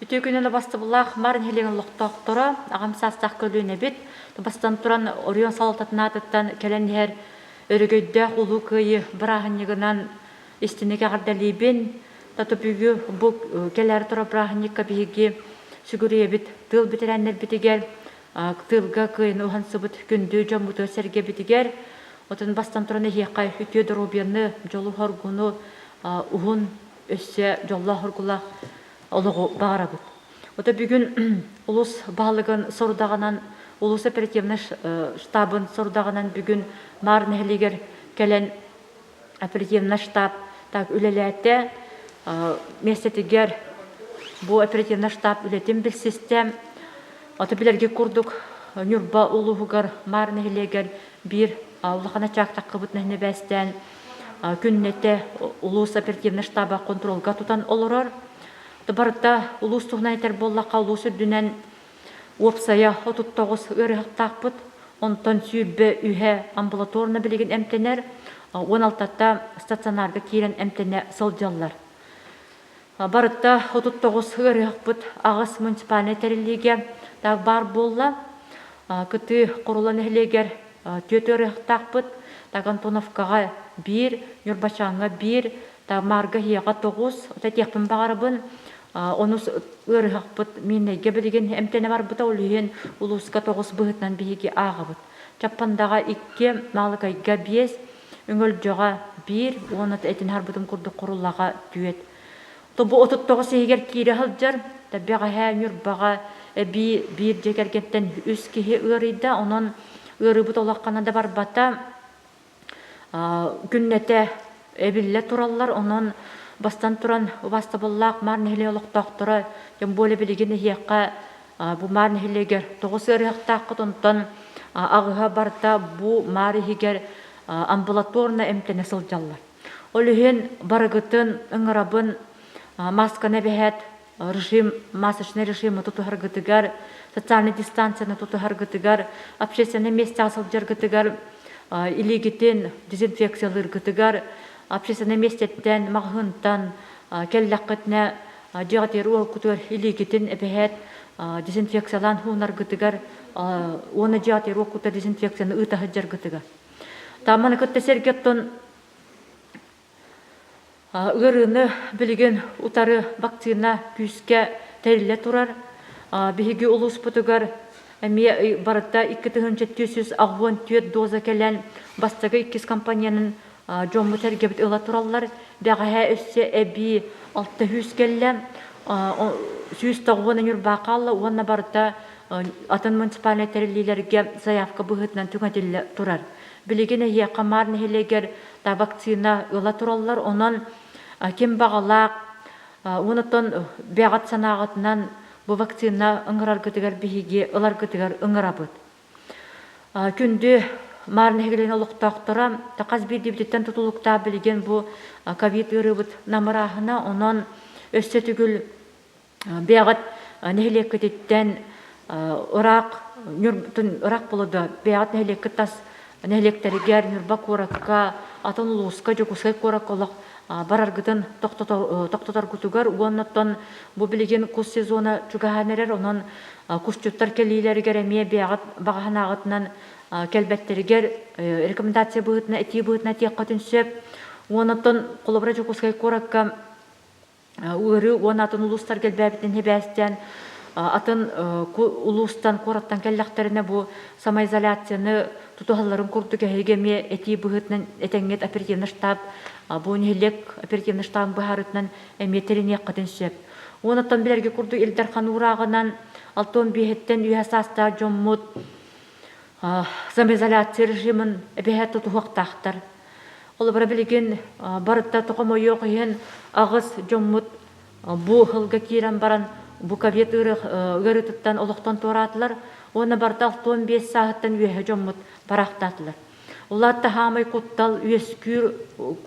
Үтөкүнө бастыбылах марын хелеген лохтоктора агам састак көлүнө бит. Бастан туран Орион салататнатыттан келенер өрөгөйдө улуу кыйы браханнигынан истинеге гардалибин. Татопүгү бу келер тура браханникка биги сүгүрүе бит тыл битереннер битигер тылга кыйын ухансыбыт күндү жомуту серге битигер. Отын бастан туран эхкай үтөдө рубиянны жолу хоргуну ухун өссө жолла хоргула олого баарабыт. Ота бүгүн улус баалыгын сорудагынан улус оперативный штабын сорудагынан бүгүн марын хелигер келен оперативный штаб так үлеләтте местетигер бу оперативный штаб үлетим бил систем. Ота билерге курдук Нюрба улугар марын хелигер бир улахана чактак кыбыт нәһне бәстән күннете улус оперативный штаба контролга тутан олорор. Барыта улус тугнайтер боллака улус дүнен опсая 39 ырыктакпыт, онтон сүйбе үһе амбулаторна билеген эмтенер, 16та стационарга кирен эмтене сылжаллар. Барыта 39 ырыкпыт агыс муниципальный терилиге так бар болла, кыты курулан эхлегер 4 ырыктакпыт, так Антоновкага 1, Нюрбачанга 1, так Марга хияга 9, отетекпин багарыбын. Онус ырыхпыт минеге билген эмтене бар бута улуен улуска 9 быһытнан биһиги агыбыт. Чаппандага 2, Малыкайга 5, Үңөлжөга 1, онот этин харбытым курдук куруллага түет. Тобу 39 егер кире хылжар, табега хәнүр бага би бир жекергеттен үс кихи ырыйда, онон ырыбыт олакканада бар бата күннете эбилле тураллар, онон бастан туран бастабыллак марын хелеолок доктора жем боле билеген хиякка бу марын хелегер 9 ырыктак онтон агыга барта бу мары хигер амбулаторна эмтене сылжаллар. Олүһен барыгытын ыңырабын масканы бәһәт режим масочный режим тутухаргытыгар социальный дистанцияны тутухаргытыгар общественный месте сылжаргытыгар илигитин дезинфекциялар гытыгар общественный местеттен магынтан келлакытна жагатер ол кутер илигитин эбәһәт дезинфекциялан хунар гытыгар оны жагатер ол кутер дезинфекцияны ыта хаҗар гытыгар. Таманы кытта сергеттон ырыны билген утары вакцина күскә тәрилә турар. Биһиги улус путугар эми барыта 2700 агвон төт доза келән бастагы 2 компаниянын жомму тәргебит ыла тураллар. Бәгәһә өссе эби 600 келлән 190 Нюрбакалла уанна барыта атын муниципальный тәрилеләргә заявка быһытнан түгәтелле турар. Билегене я камарны хелегер та вакцина ыла тураллар, онан кем багалак онотон бәгат санагытнан бу вакцина ыңгырар гытыгар биһиги ылар гытыгар ыңгырабыт. Күндү марын хегелен олуктактара таказ бир дибиттен тутулукта билген бу ковид ырыбыт намырахына онан өссө түгүл бәгат нехлекеттен ырак нюртун ырак болду бәгат нехлектас нехлектеригер нюрба коракка атын улуска жокускай кораколок бараргытын токтотор кутугар уоннотон бу билген кус сезона чугаһанерер онон кусчуттар келилергер эме бәгат баганагытынан келбеттеригер рекомендация быһытна эти быһытна тиякка түнсөп уоннотон колобра жокускай коракка үрү уонатын улустар келбәбитин хебәстен атын улустан кораттан келлактерине бу самоизоляцияны тутухалларын курдуга хегеме эти быһытнан этеңет оперативный штаб бу нелек оперативный штаб баһарытнан эметерине катынсеп. Уонаттан билерге курду Илдархан урагынан алтон бихеттен үһәсаста жоммут самоизоляция режимын бәһәт тутухактактар. Ол бара билген барытта токомо yok ен агыс жоммут бу хылга кирен баран бу ковид ырытыттан олоктон туратылар. Оны барда 15 сааттан үһә жоммут барактатылар. Улатта хамай куттал үескүр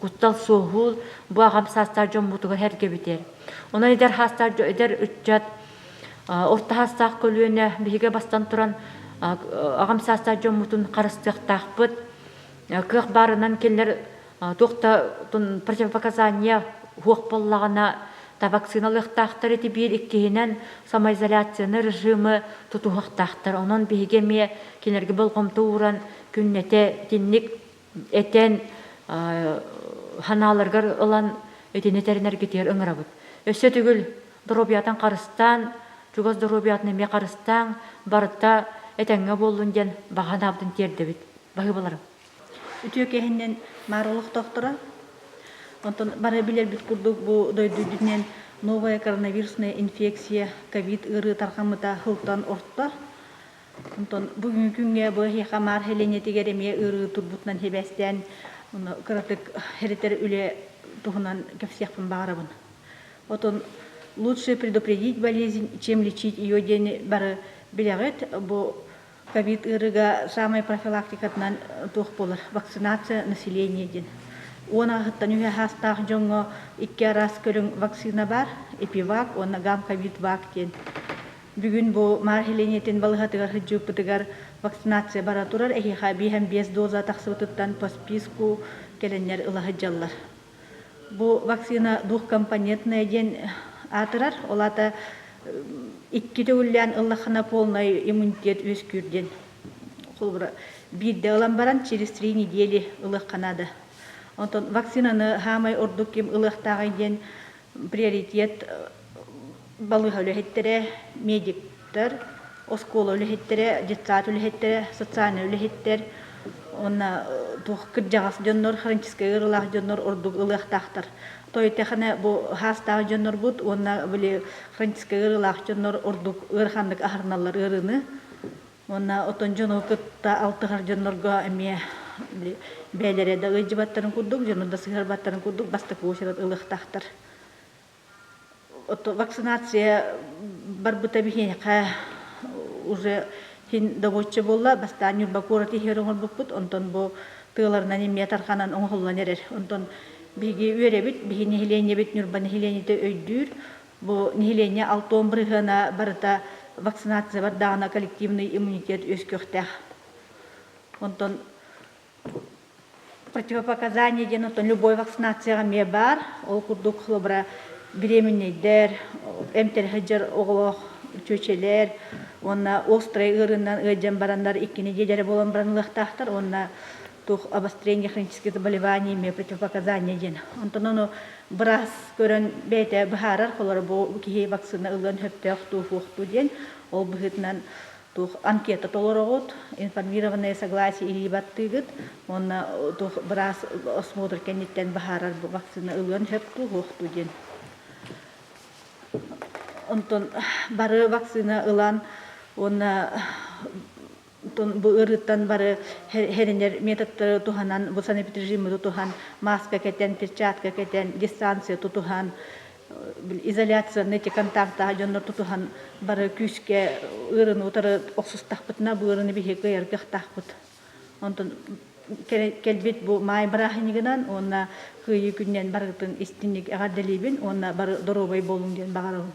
куттал сохул бу агамсастар жоммутуга херге битер. Оны идер хастар идер үчжат орта хастак көлүнө биге бастан туран агамсастар жоммутун карыстыктакпыт. Кых барынан келлер тохта противопоказания хуак боллагана та вакциналыктактар эти бир иккиһинен самоизоляцияны режимы тутуһактактар. Онон биһигеме кинерге болгомту уран күннете тинник этен ханаларгар ылан этинетеринер гитер ыңырабыт. Өссө түгүл дробиятан карыстан, чугас дробиятны ме карыстан барытта этеңге болдун ден баганабдын тердебит. Багы боларым. Үтүөкэһиннен маарылык доктора. Онтон бары билер бит курдук бу дойдудунен новая коронавирусная инфекция ковид ыры тархамыта хылтан орта. Онтон бүгүнкү күнгө бу хамар хеленетигереме ыры турбутнан хебестен кыратык херитер үле тухунан кепсехпин багарабын. Отон лучше предупредить болезнь, чем лечить ее день бары билегет бу ковид ырыга самая профилактикатнан тух болар. Вакцинация населения ден. Она хаттануя хастах жонго 2 раз көрүң вакцина бар, эпивак, она гам ковид вак ден. Бүгүн бу мархеленетин балыгатыгар хыджупытыгар вакцинация бара турар, эхиха биһем 5 доза тахсыбытыттан по списку келеннер ылахыджаллар. Бу вакцина двухкомпонентная ден атырар, олата 2 төгүллән ыллахына полный иммунитет өскүрден. Холбура бирде ылан баран через 3 недели ылых канада. Онтон вакцинаны хамай ордуким ылыхтагы ден приоритет балыга үлехеттере, медиктер, оскола үлехеттере, детсат үлехеттере, социальный үлехеттер, онна тух кыржагас жоннор, хронический ырылах жоннор ордук ылыхтактар. Тойтехане бу хастагы жоннор бут, онна били хронический ырылах жоннор ордук ырхандык ахырналар ырыны. Онна отон жону кытта алтыгар жоннорго эме бәлере да ыжыбаттарын курдук, жону да сыгырбаттарын курдук, бастык ошырат ылыхтактар. Вакцинация барбыта бихенеқа уже хин доводчы болла, баста нюрбакура тихерон олбуппут, онтон бу тыларынан еме тарханан оңғоллан ерер. Онтон биги өребит, биги нехилене бит нюрба нехилене өйдүр, бу нехилене 6-10 брыгына барыта вакцинация бардағына коллективный иммунитет өскөктәх. Онтон противопоказания ден, онтон любой вакцинацияға ме бар, ол курдук хлобра беременныйдер, эмтер хыджар оғлох чөчелер, онна острый ырынан ыджан барандар 2 неделя болан баранлықтақтар, онна тух обострение хронических заболеваний ме противопоказания ден. Онтон ону брас көрін бәйті бұхарар, қолар бұл кихей вакцина ылын хөптеқ туфуқту ден, ол бұхытнан тух анкета толорогот, информированное согласие или баттыгыт, онна тух брас осмотр кенеттен бұхарар бұл вакцина ылын хөпту хуқту ден. Онтон бары вакцина ылан, онна бу ырыттан бары херенер методтары туханан, бу санэпид режимы тухан, маска кетен, перчатка кетен, дистанция тухан, изоляция, нети контакта, жоннор тухан бары күске ырыны утары оксустахпытна, бу ырыны бихе кыйыргыхтахпыт. Онтон келбет бу май барахынигынан, онна кыйы күннен барытын истинник ағадделейбін, онна бары доробай болуң ден бағарауын.